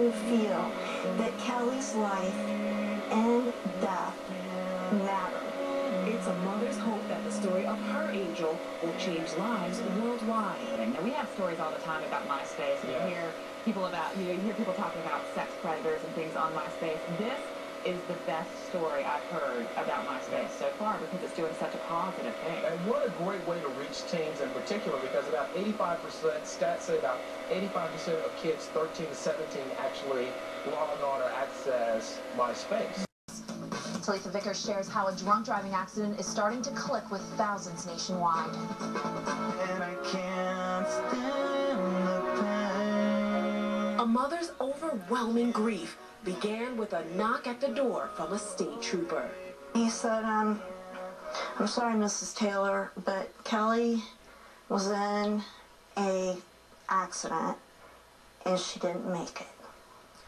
to feel that Kelli's life and death matter. It's a mother's hope that the story of her angel will change lives worldwide. And we have stories all the time about MySpace. And you hear people talking about sex predators and things on MySpace. This is the best story I've heard about MySpace so far because it's doing such a positive thing. And what a great way to reach teens in particular, because about 85%, stats say about 85% of kids 13 to 17 actually log on or access MySpace. Talitha Vickers shares how a drunk driving accident is starting to click with thousands nationwide. And I can't stand the pain. A mother's overwhelming grief began with a knock at the door from a state trooper. He said, I'm sorry, Mrs. Taylor, but Kelli was in an accident and she didn't make it.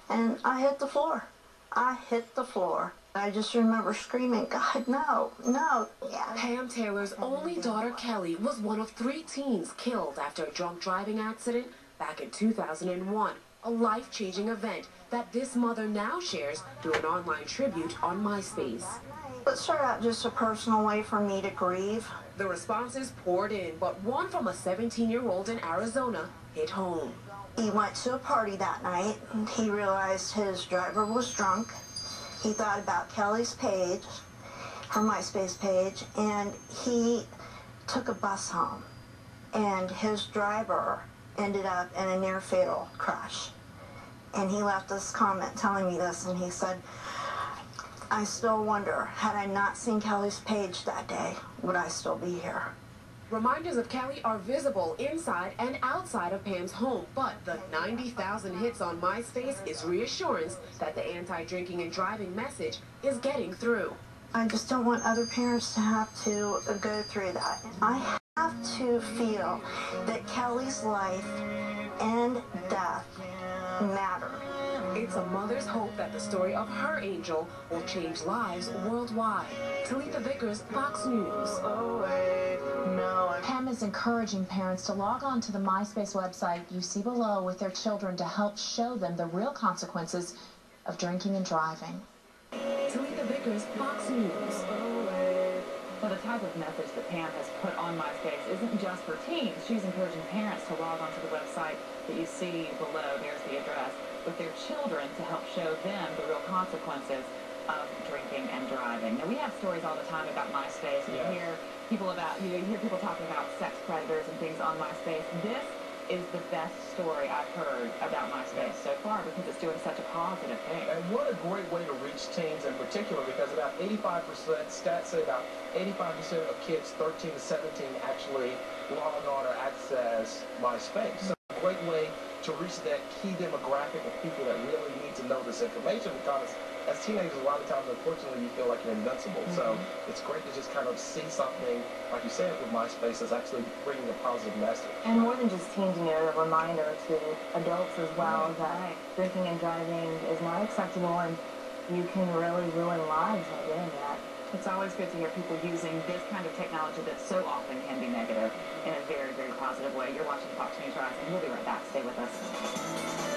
And I hit the floor. I hit the floor. I just remember screaming, God, no, no. Yeah. Pam Taylor's only daughter, Kelli, was one of 3 teens killed after a drunk driving accident back in 2001. A life-changing event that this mother now shares through an online tribute on MySpace. It started out just a personal way for me to grieve. The responses poured in, but one from a 17-year-old in Arizona hit home. He went to a party that night, and he realized his driver was drunk. He thought about Kelli's page, her MySpace page, and he took a bus home. And his driver ended up in a near-fatal crash. And he left this comment telling me this, and he said, I still wonder, had I not seen Kelli's page that day, would I still be here? Reminders of Kelli are visible inside and outside of Pam's home, but the 90,000 hits on MySpace is reassurance that the anti-drinking and driving message is getting through. I just don't want other parents to have to go through that. I have to feel that Kelli's life and death matter. It's a mother's hope that the story of her angel will change lives worldwide. Talitha Vickers, Fox News. Pam is encouraging parents to log on to the MySpace website you see below with their children to help show them the real consequences of drinking and driving. Talitha Vickers, Fox News. So the type of message that Pam has put on MySpace isn't just for teens. She's encouraging parents to log onto the website that you see below. There's the address, with their children to help show them the real consequences of drinking and driving. Now, we have stories all the time about MySpace. And you hear people talking about sex predators and things on MySpace. This is the best story I've heard about MySpace so far because it's doing such a positive thing. And what a great way to reach teens in particular, because about 85%, stats say about 85% of kids 13 to 17 actually log on or access MySpace. So a great way to reach that key demographic of people that really need to know this information, because as teenagers, a lot of times, unfortunately, you feel like you're invincible. So it's great to just kind of see something, like you said, with MySpace, that's actually bringing a positive message. And more than just teens, you know, a reminder to adults as well that drinking and driving is not acceptable, and you can really ruin lives by doing that. It's always good to hear people using this kind of technology that so often can be negative in a very, very positive way. You're watching Fox News Rising. We'll be right back. Stay with us.